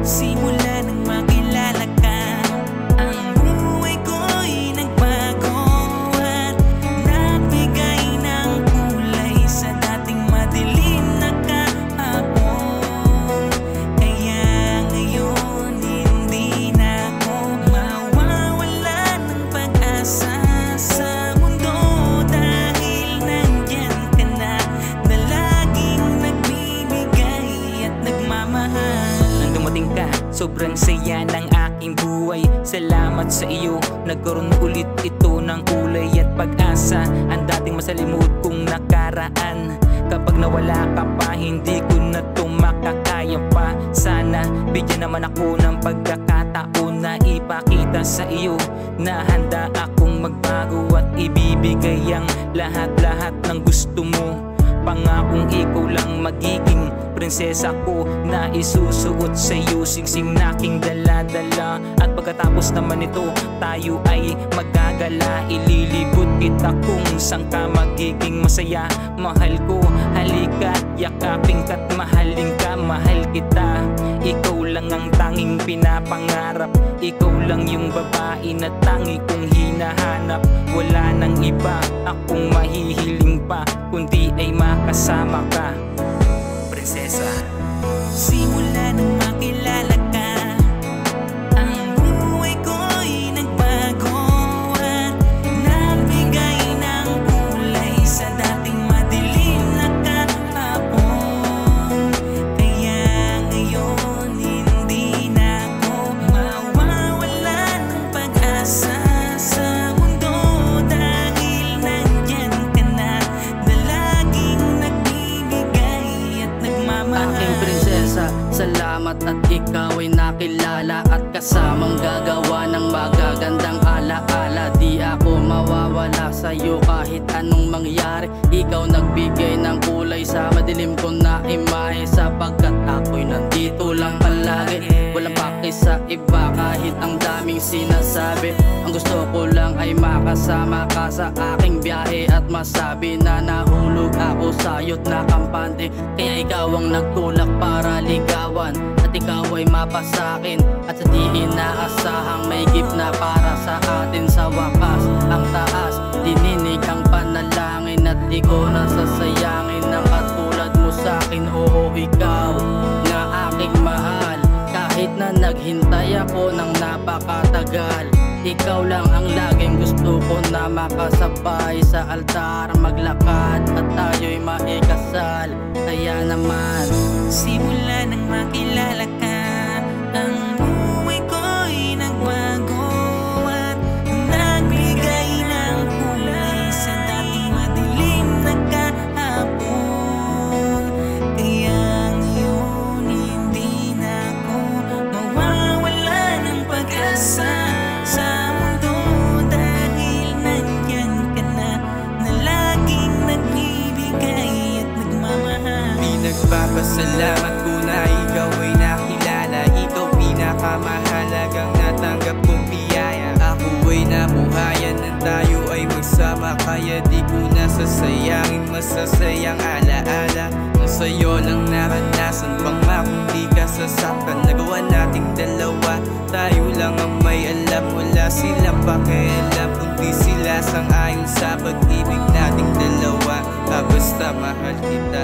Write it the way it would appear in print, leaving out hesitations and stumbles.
Simula nang makilala ka, ang buhay ko'y nagbago at nagbigay ng kulay sa dating madilim na kahapon. Kaya ngayon hindi na ako mawawalan ng pag-asa sa mundo, dahil nandyan ka na laging nagbibigay at nagmamahal. Nang dumating ka, sobrang saya ng aking buhay. Salamat sa iyo, nagkaroon ulit ito ng kulay at pag-asa. Ang dating masalimuot kong nakaraan, kapag nawala ka pa, hindi ko na ito makakaya pa. Sana bigyan naman ako ng pagkakataon na ipakita sa iyo na handa akong magbago at ibibigay ang lahat-lahat ng gusto mo. Pangakong ikaw lang magiging prinsesa ko na isusuot sa iyo, singsing na aking dala-dala. At pagkatapos naman ito, tayo ay magagala. Ililibot kita kung saan ka magiging masaya. Mahal ko, halika't yakapin ka't mahalin ka. Mahal kita, ikaw lang ang tanging pinapangarap. Ikaw lang yung babae na tangi kong hinahanap. Wala nang iba akong mahihiling pa, kundi ay makasama ka, prinsesa. Simula nang makilala ka, ang buhay ko'y nagbago at nagbigay ng kulay sa dating madilim na kahapon. Kaya ngayon hindi na ako mawawalan ng pag-asa sa mundo, dahil nandyan ka na laging nagbibigay at nagmamahal. Aking prinsesa, salamat at ikaw ay nakilala at kasamang gagawa ng magagandang alaala. Di ako mawawala sa'yo kahit anong mangyari. Ikaw nagbigay ng kulay sa madilim ko na imahe, sapagkat ako'y nandito lang palagi. Walang paki sa iba kahit ang daming sinasabi. Ang gusto ko lang ay makasama ka sa aking biyahe at masabi na nahulog ako sa'yo't nakampante. Kaya ikaw ang nagtulak para ligawan at ikaw ay mapasakin, at sa di inaasahang may gift na para sa atin sa wakas. Ang taas, dininig ang panalangin at di ko nasasayangin ang katulad mo sa'kin. Oo, ikaw na aking mahal, kahit na naghintay ako ng napakatagal. Ikaw lang ang laging gusto ko na makasabay sa altar, maglakad at tayo'y maikasal. Kaya naman, simula nang makilala ka, ang buhay ko'y nagbago at nagbigay ng kulay sa dating madilim na kahapon. Kaya ngayon hindi na ako mawawalan ng pag-asa sa mundo, dahil nandyan ka na laging nagbibigay at nagmamahal. Pinagpapasalamat ko na ikaw ay nakilala. Ikaw pinakamahalagang natanggap kong biyaya. Ako ay nabuhayan na tayo ay magsama, kaya di ko nasasayangin masasayang alaala. Ang sa'yo lang naranasan pang kung di ka sasaktan. Nagawa nating dalawa, tayo lang ang may alam. Wala silang pakialam, kundi sila sang-ayon sa pag-ibig nating dalawa. Basta mahal kita.